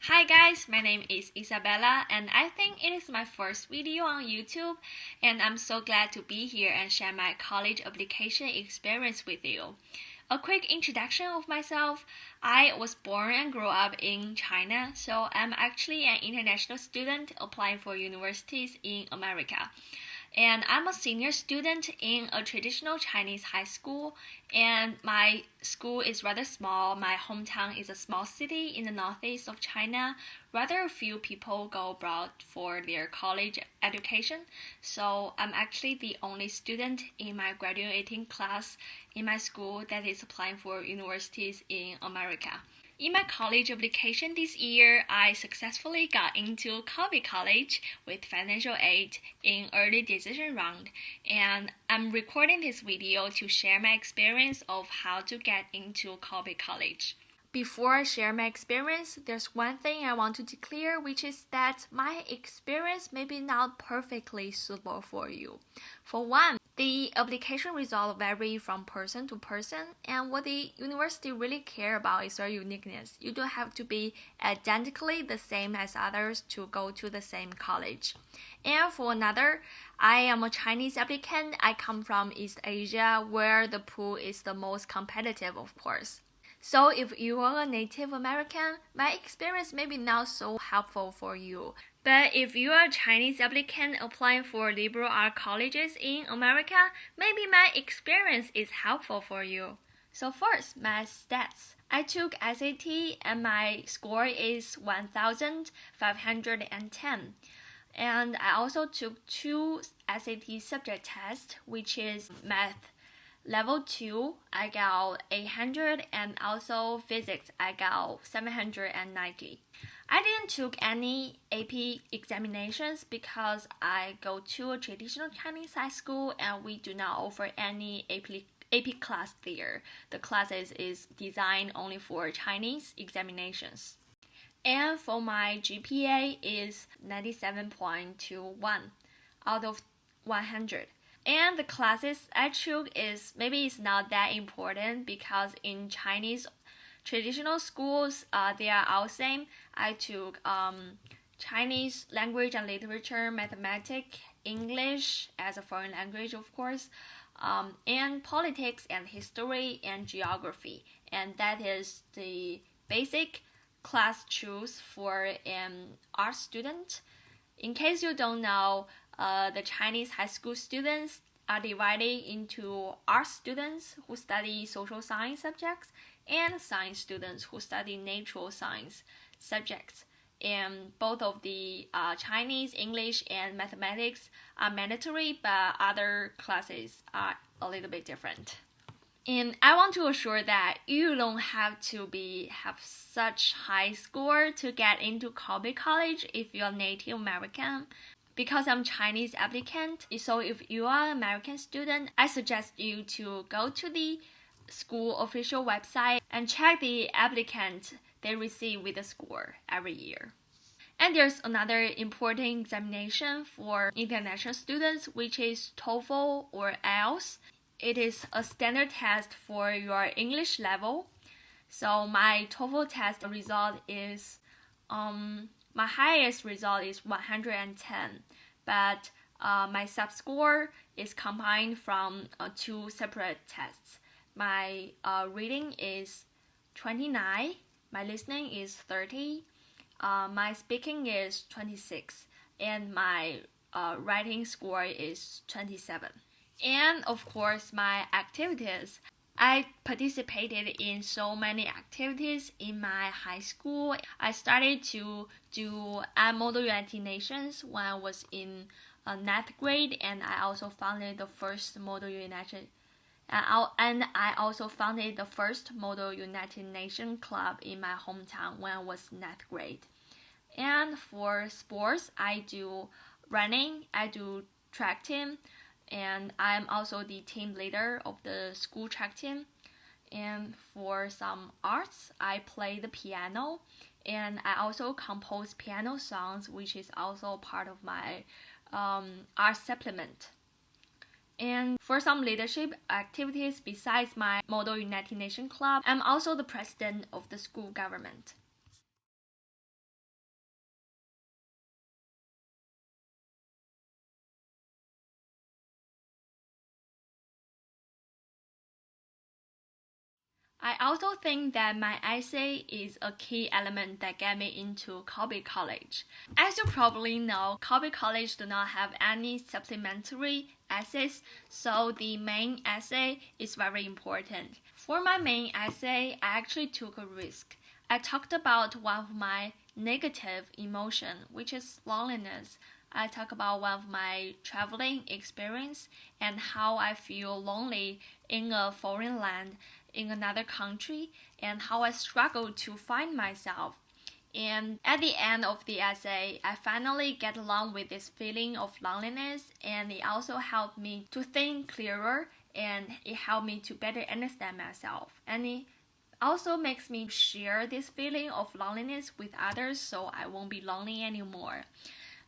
Hi guys, my name is Isabella and I think it is my first video on YouTube and I'm so glad to be here and share my college application experience with you. A quick introduction of myself. I was born and grew up in China, so I'm actually an international student applying for universities in America. And I'm a senior student in a traditional Chinese high school, and my school is rather small. My hometown is a small city in the northeast of China. Rather few people go abroad for their college education, so I'm actually the only student in my graduating class in my school that is applying for universities in America. In my college application this year, I successfully got into Colby College with financial aid in early decision round, and I'm recording this video to share my experience of how to get into Colby College. Before I share my experience, there's one thing I want to declare, which is that my experience may be not perfectly suitable for you. For one, the application results vary from person to person, and what the university really care about is your uniqueness. You don't have to be identically the same as others to go to the same college. And for another, I am a Chinese applicant. I come from East Asia, where the pool is the most competitive, of course. So if you are a Native American, my experience may be not so helpful for you. But if you are a Chinese applicant applying for liberal arts colleges in America, maybe my experience is helpful for you. So first, my stats. I took SAT and my score is 1,510. And I also took two SAT subject tests, which is math. Level 2, I got 800, and also physics, I got 790. I didn't took any AP examinations because I go to a traditional Chinese high school and we do not offer any AP class there. The classes is designed only for Chinese examinations. And for my GPA is 97.21 out of 100. And the classes I took is maybe it's not that important because in Chinese traditional schools, they are all same. I took Chinese language and literature, mathematics, English as a foreign language, of course, and politics and history and geography. And that is the basic class choose for an art student. In case you don't know, the Chinese high school students are divided into art students who study social science subjects and science students who study natural science subjects. And both of the Chinese, English, and mathematics are mandatory, but other classes are a little bit different. And I want to assure that you don't have to have such high score to get into Colby College if you're Native American. Because I'm Chinese applicant, so if you are an American student, I suggest you to go to the school official website and check the applicant they receive with the score every year. And there's another important examination for international students, which is TOEFL or IELTS. It is a standard test for your English level. So my TOEFL test result is my highest result is 110, but my sub-score is combined from two separate tests. My reading is 29, my listening is 30, my speaking is 26, and my writing score is 27. And of course, my activities. I participated in so many activities in my high school. I started to do Model United Nations when I was in 9th grade, and I also founded the first Model United. And I also founded the first Model United Nation club in my hometown when I was 9th grade. And for sports, I do running, I do track team, and I'm also the team leader of the school track team. And for some arts, I play the piano, and I also compose piano songs, which is also part of my art supplement. And for some leadership activities besides my Model United Nations Club, I'm also the president of the school government. I also think that my essay is a key element that got me into Colby College. As you probably know, Colby College do not have any supplementary essays, so the main essay is very important. For my main essay, I actually took a risk. I talked about one of my negative emotion, which is loneliness. I talk about one of my traveling experience and how I feel lonely in a foreign land, in another country, and how I struggle to find myself. And at the end of the essay, I finally get along with this feeling of loneliness, and it also helped me to think clearer, and it helped me to better understand myself. And it also makes me share this feeling of loneliness with others so I won't be lonely anymore.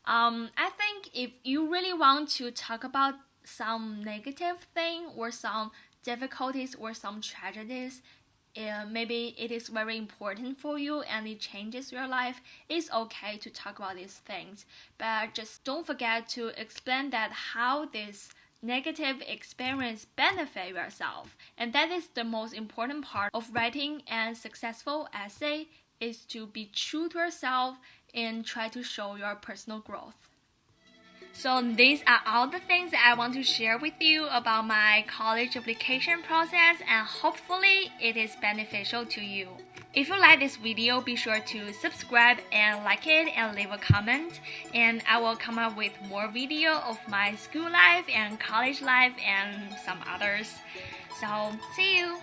I think if you really want to talk about some negative thing or some difficulties or some tragedies, maybe it is very important for you and it changes your life, it's okay to talk about these things. But just don't forget to explain that how this negative experience benefit yourself. And that is the most important part of writing a successful essay, is to be true to yourself and try to show your personal growth. So these are all the things that I want to share with you about my college application process, and hopefully it is beneficial to you. If you like this video, be sure to subscribe and like it and leave a comment, and I will come up with more video of my school life and college life and some others. So see you!